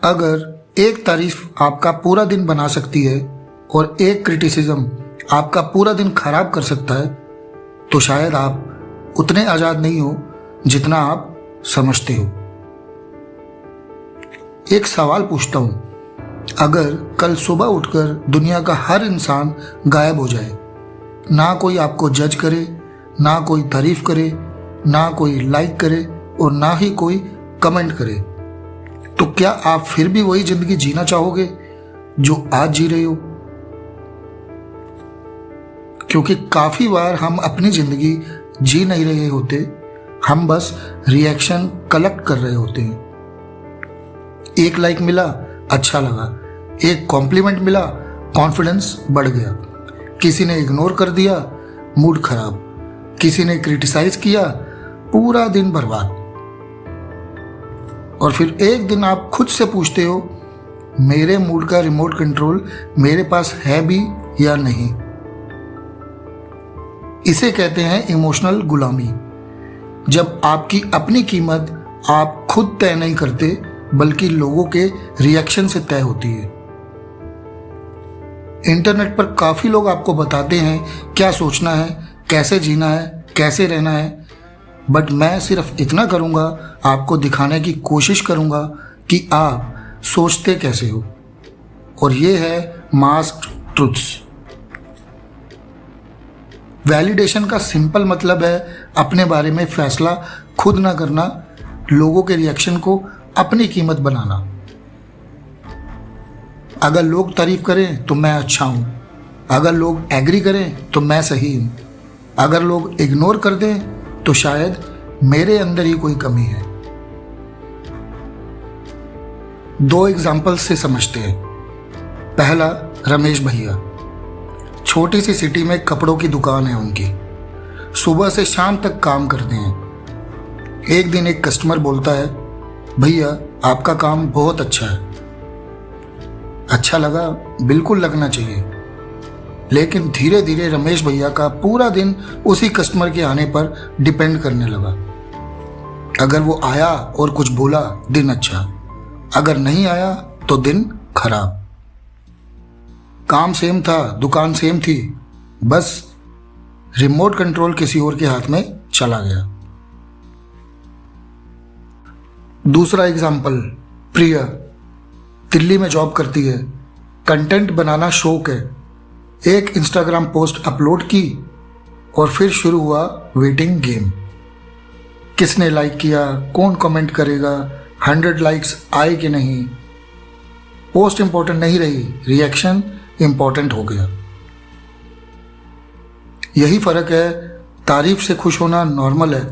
अगर एक तारीफ आपका पूरा दिन बना सकती है और एक क्रिटिसिज्म आपका पूरा दिन खराब कर सकता है, तो शायद आप उतने आज़ाद नहीं हो जितना आप समझते हो। एक सवाल पूछता हूं, अगर कल सुबह उठकर दुनिया का हर इंसान गायब हो जाए, ना कोई आपको जज करे, ना कोई तारीफ करे, ना कोई लाइक करे और ना ही कोई कमेंट करे, तो क्या आप फिर भी वही जिंदगी जीना चाहोगे जो आज जी रहे हो? क्योंकि काफी बार हम अपनी जिंदगी जी नहीं रहे होते, हम बस रिएक्शन कलेक्ट कर रहे होते हैं। एक लाइक मिला, अच्छा लगा। एक कॉम्प्लीमेंट मिला, कॉन्फिडेंस बढ़ गया। किसी ने इग्नोर कर दिया, मूड खराब। किसी ने क्रिटिसाइज किया, पूरा दिन बर्बाद। और फिर एक दिन आप खुद से पूछते हो, मेरे मूड का रिमोट कंट्रोल मेरे पास है भी या नहीं? इसे कहते हैं इमोशनल गुलामी। जब आपकी अपनी कीमत आप खुद तय नहीं करते, बल्कि लोगों के रिएक्शन से तय होती है। इंटरनेट पर काफी लोग आपको बताते हैं क्या सोचना है, कैसे जीना है, कैसे रहना है, बट मैं सिर्फ इतना करूंगा, आपको दिखाने की कोशिश करूंगा कि आप सोचते कैसे हो। और ये है मास्क्ड ट्रुथ्स। वैलिडेशन का सिंपल मतलब है अपने बारे में फैसला खुद ना करना, लोगों के रिएक्शन को अपनी कीमत बनाना। अगर लोग तारीफ करें तो मैं अच्छा हूं, अगर लोग एग्री करें तो मैं सही हूं, अगर लोग इग्नोर कर दें तो शायद मेरे अंदर ही कोई कमी है। दो एग्जाम्पल्स से समझते हैं। पहला, रमेश भैया। छोटी सी सिटी में कपड़ों की दुकान है उनकी। सुबह से शाम तक काम करते हैं। एक दिन एक कस्टमर बोलता है, भैया आपका काम बहुत अच्छा है। अच्छा लगा, बिल्कुल लगना चाहिए। लेकिन धीरे धीरे रमेश भैया का पूरा दिन उसी कस्टमर के आने पर डिपेंड करने लगा। अगर वो आया और कुछ बोला, दिन अच्छा। अगर नहीं आया तो दिन खराब। काम सेम था, दुकान सेम थी, बस रिमोट कंट्रोल किसी और के हाथ में चला गया। दूसरा एग्जाम्पल, प्रिया। दिल्ली में जॉब करती है, कंटेंट बनाना शौक है। एक इंस्टाग्राम पोस्ट अपलोड की और फिर शुरू हुआ वेटिंग गेम। किसने लाइक किया, कौन कमेंट करेगा, 100 लाइक्स आए कि नहीं। पोस्ट इंपॉर्टेंट नहीं रही, रिएक्शन इंपॉर्टेंट हो गया। यही फर्क है। तारीफ से खुश होना नॉर्मल है,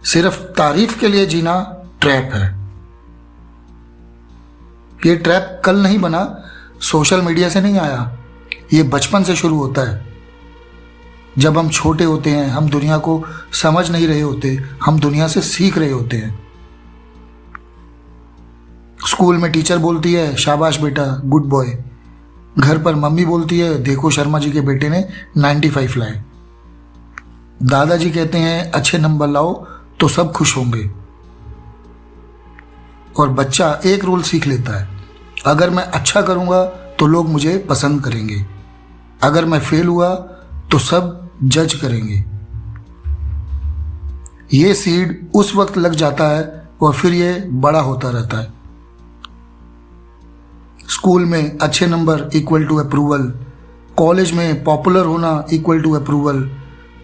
सिर्फ तारीफ के लिए जीना ट्रैप है। ये ट्रैप कल नहीं बना, सोशल मीडिया से नहीं आया, ये बचपन से शुरू होता है। जब हम छोटे होते हैं, हम दुनिया को समझ नहीं रहे होते, हम दुनिया से सीख रहे होते हैं। स्कूल में टीचर बोलती है, शाबाश बेटा, गुड बॉय। घर पर मम्मी बोलती है, देखो शर्मा जी के बेटे ने 95 लाए। दादाजी कहते हैं, अच्छे नंबर लाओ तो सब खुश होंगे। और बच्चा एक रूल सीख लेता है, अगर मैं अच्छा करूंगा तो लोग मुझे पसंद करेंगे, अगर मैं फेल हुआ तो सब जज करेंगे। ये सीड उस वक्त लग जाता है और फिर ये बड़ा होता रहता है। स्कूल में अच्छे number equal to approval, college में पॉपुलर होना इक्वल टू अप्रूवल,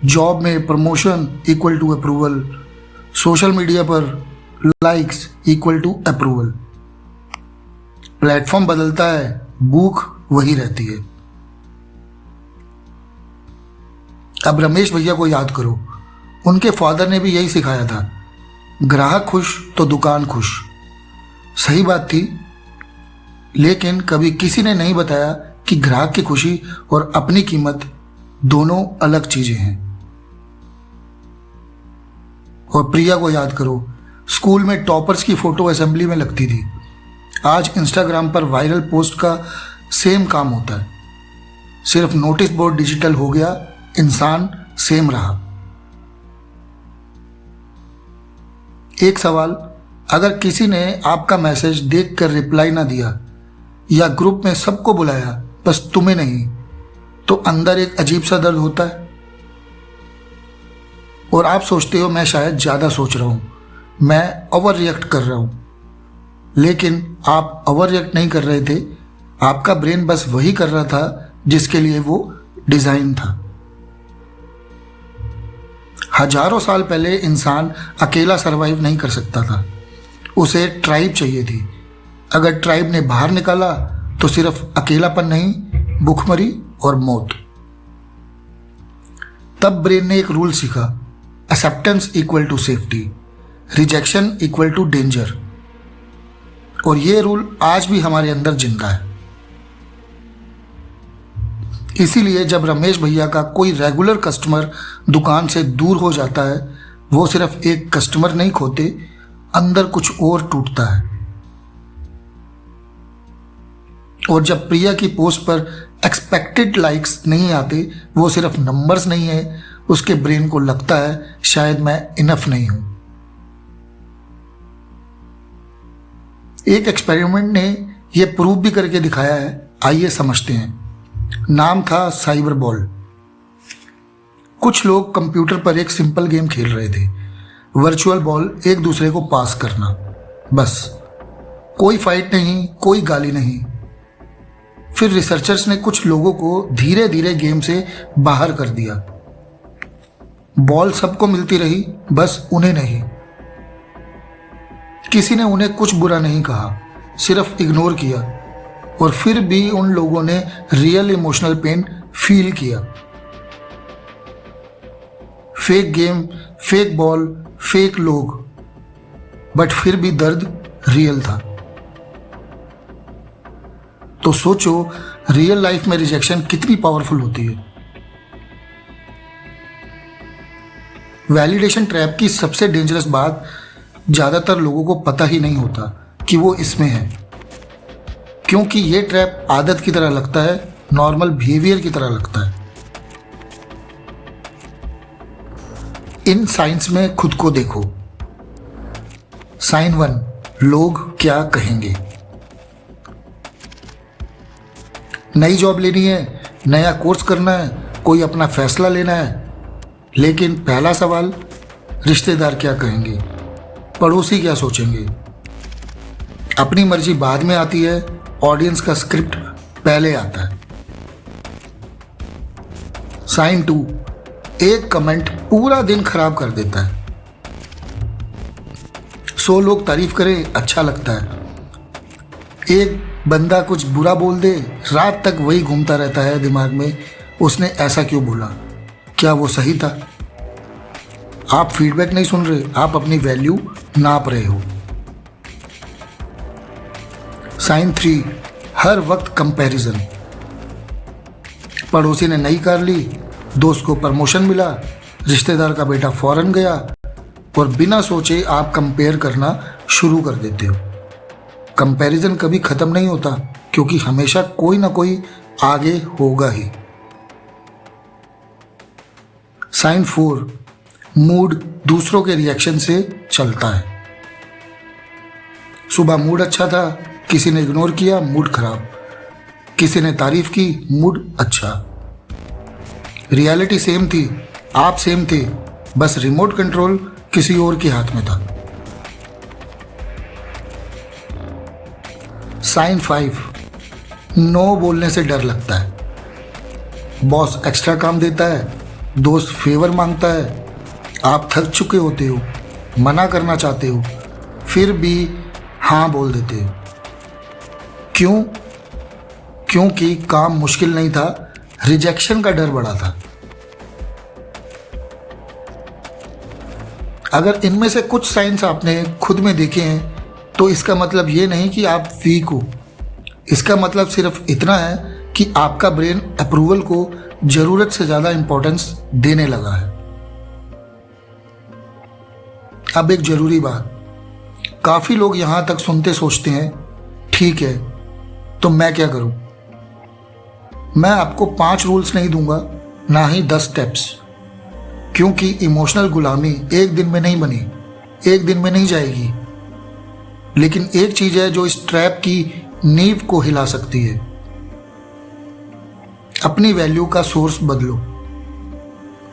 जॉब में promotion equal to approval, social media पर likes equal to approval. Platform बदलता है, भूख वही रहती है। अब रमेश भैया को याद करो, उनके फादर ने भी यही सिखाया था, ग्राहक खुश तो दुकान खुश। सही बात थी, लेकिन कभी किसी ने नहीं बताया कि ग्राहक की खुशी और अपनी कीमत दोनों अलग चीजें हैं। और प्रिया को याद करो, स्कूल में टॉपर्स की फोटो असेंबली में लगती थी। आज इंस्टाग्राम पर वायरल पोस्ट का सेम काम होता है, सिर्फ नोटिस बोर्ड डिजिटल हो गया, इंसान सेम रहा। एक सवाल, अगर किसी ने आपका मैसेज देखकर रिप्लाई ना दिया या ग्रुप में सबको बुलाया बस तुम्हें नहीं, तो अंदर एक अजीब सा दर्द होता है। और आप सोचते हो मैं शायद ज़्यादा सोच रहा हूँ, मैं ओवर रिएक्ट कर रहा हूँ। लेकिन आप ओवर रिएक्ट नहीं कर रहे थे, आपका ब्रेन बस वही कर रहा था जिसके लिए वो डिज़ाइन था। हजारों साल पहले इंसान अकेला सरवाइव नहीं कर सकता था, उसे ट्राइब चाहिए थी। अगर ट्राइब ने बाहर निकाला तो सिर्फ अकेलापन नहीं, भूखमरी और मौत। तब ब्रेन ने एक रूल सीखा, acceptance equal to safety, rejection equal to danger. और ये रूल आज भी हमारे अंदर जिंदा है। इसीलिए जब रमेश भैया का कोई रेगुलर कस्टमर दुकान से दूर हो जाता है, वो सिर्फ एक कस्टमर नहीं खोते, अंदर कुछ और टूटता है। और जब प्रिया की पोस्ट पर एक्सपेक्टेड लाइक्स नहीं आते, वो सिर्फ नंबर्स नहीं है, उसके ब्रेन को लगता है शायद मैं इनफ नहीं हूं। एक एक्सपेरिमेंट ने यह प्रूव भी करके दिखाया है, आइए समझते हैं। नाम था साइबर बॉल। कुछ लोग कंप्यूटर पर एक सिंपल गेम खेल रहे थे, वर्चुअल बॉल एक दूसरे को पास करना, बस। कोई फाइट नहीं, कोई गाली नहीं। फिर रिसर्चर्स ने कुछ लोगों को धीरे धीरे गेम से बाहर कर दिया। बॉल सबको मिलती रही, बस उन्हें नहीं। किसी ने उन्हें कुछ बुरा नहीं कहा, सिर्फ इग्नोर किया। और फिर भी उन लोगों ने रियल इमोशनल पेन फील किया। Fake game, fake ball, fake लोग, बट फिर भी दर्द रियल था। तो सोचो रियल लाइफ में रिजेक्शन कितनी पावरफुल होती है। वैलिडेशन ट्रैप की सबसे डेंजरस बात, ज्यादातर लोगों को पता ही नहीं होता कि वो इसमें है, क्योंकि ये ट्रैप आदत की तरह लगता है, नॉर्मल बिहेवियर की तरह लगता है। इन साइंस में खुद को देखो। साइन 1, लोग क्या कहेंगे। नई जॉब लेनी है, नया कोर्स करना है, कोई अपना फैसला लेना है, लेकिन पहला सवाल, रिश्तेदार क्या कहेंगे, पड़ोसी क्या सोचेंगे। अपनी मर्जी बाद में आती है, ऑडियंस का स्क्रिप्ट पहले आता है। साइन 2, एक कमेंट पूरा दिन खराब कर देता है। 100 लोग तारीफ करें, अच्छा लगता है। एक बंदा कुछ बुरा बोल दे, रात तक वही घूमता रहता है दिमाग में, उसने ऐसा क्यों बोला, क्या वो सही था। आप फीडबैक नहीं सुन रहे, आप अपनी वैल्यू नाप रहे हो। साइन 3, हर वक्त कंपैरिजन। पड़ोसी ने नई कार ली, दोस्त को प्रमोशन मिला, रिश्तेदार का बेटा फॉरेन गया, और बिना सोचे आप कंपेयर करना शुरू कर देते हो। कंपैरिजन कभी खत्म नहीं होता, क्योंकि हमेशा कोई ना कोई आगे होगा ही। साइन 4, मूड दूसरों के रिएक्शन से चलता है। सुबह मूड अच्छा था, किसी ने इग्नोर किया, मूड खराब। किसी ने तारीफ की, मूड अच्छा। रियलिटी सेम थी, आप सेम थे, बस रिमोट कंट्रोल किसी और के हाथ में था। साइन 5, नो बोलने से डर लगता है। बॉस एक्स्ट्रा काम देता है, दोस्त फेवर मांगता है, आप थक चुके होते हो, मना करना चाहते हो, फिर भी हाँ बोल देते हो। क्यों? क्योंकि काम मुश्किल नहीं था, रिजेक्शन का डर बड़ा था। अगर इनमें से कुछ साइंस आपने खुद में देखे हैं, तो इसका मतलब ये नहीं कि आप वीक हो। इसका मतलब सिर्फ इतना है कि आपका ब्रेन अप्रूवल को जरूरत से ज़्यादा इंपॉर्टेंस देने लगा है। अब एक जरूरी बात, काफ़ी लोग यहाँ तक सुनते सोचते हैं, ठीक है तो मैं क्या करूँ। मैं आपको 5 रूल्स नहीं दूंगा, ना ही 10 स्टेप्स, क्योंकि इमोशनल गुलामी एक दिन में नहीं बनी, एक दिन में नहीं जाएगी। लेकिन एक चीज है जो इस ट्रैप की नींव को हिला सकती है। अपनी वैल्यू का सोर्स बदलो।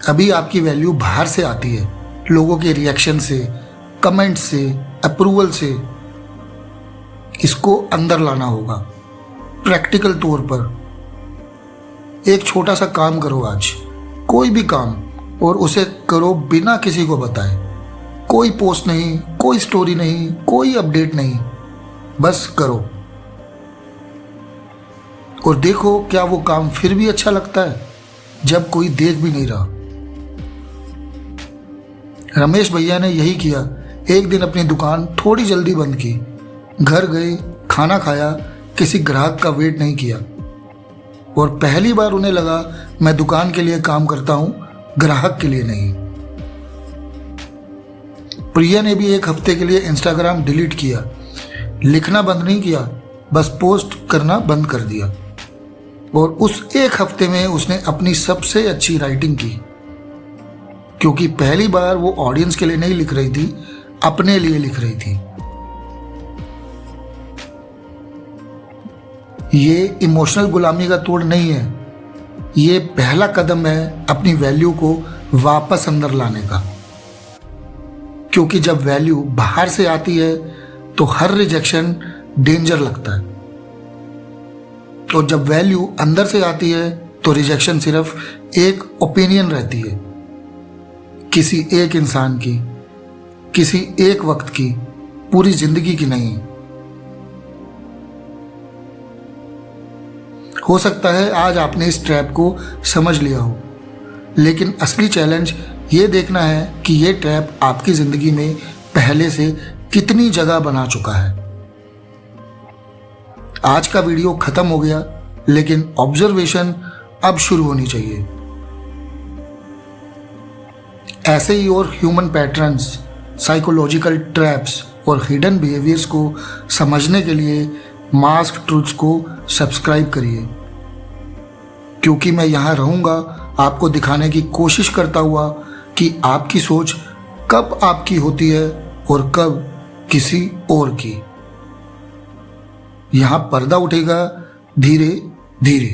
अभी आपकी वैल्यू बाहर से आती है, लोगों के रिएक्शन से, कमेंट से, अप्रूवल से। इसको अंदर लाना होगा प्रैक्टिकल तौर पर। एक छोटा सा काम करो आज, कोई भी काम, और उसे करो बिना किसी को बताए। कोई पोस्ट नहीं, कोई स्टोरी नहीं, कोई अपडेट नहीं, बस करो और देखो क्या वो काम फिर भी अच्छा लगता है जब कोई देख भी नहीं रहा। रमेश भैया ने यही किया। एक दिन अपनी दुकान थोड़ी जल्दी बंद की, घर गए, खाना खाया, किसी ग्राहक का वेट नहीं किया। और पहली बार उन्हें लगा मैं दुकान के लिए काम करता हूं, ग्राहक के लिए नहीं। प्रिया ने भी एक हफ्ते के लिए इंस्टाग्राम डिलीट किया। लिखना बंद नहीं किया, बस पोस्ट करना बंद कर दिया। और उस एक हफ्ते में उसने अपनी सबसे अच्छी राइटिंग की, क्योंकि पहली बार वो ऑडियंस के लिए नहीं लिख रही थी, अपने लिए लिख रही थी। ये इमोशनल गुलामी का तोड़ नहीं है, ये पहला कदम है अपनी वैल्यू को वापस अंदर लाने का। क्योंकि जब वैल्यू बाहर से आती है तो हर रिजेक्शन डेंजर लगता है, और जब वैल्यू अंदर से आती है तो रिजेक्शन सिर्फ एक ओपिनियन रहती है, किसी एक इंसान की, किसी एक वक्त की, पूरी जिंदगी की नहीं। हो सकता है आज आपने इस ट्रैप को समझ लिया हो, लेकिन असली चैलेंज ये देखना है कि ये ट्रैप आपकी जिंदगी में पहले से कितनी जगह बना चुका है। आज का वीडियो खत्म हो गया, लेकिन ऑब्जर्वेशन अब शुरू होनी चाहिए। ऐसे ही और ह्यूमन पैटर्न्स, साइकोलॉजिकल ट्रैप्स और हिडन बिहेवियर्स को समझने के लिए मास्क ट्रूथ्स को सब्सक्राइब करिए, क्योंकि मैं यहाँ रहूँगा आपको दिखाने की कोशिश करता हुआ कि आपकी सोच कब आपकी होती है और कब किसी और की। यहाँ पर्दा उठेगा धीरे धीरे।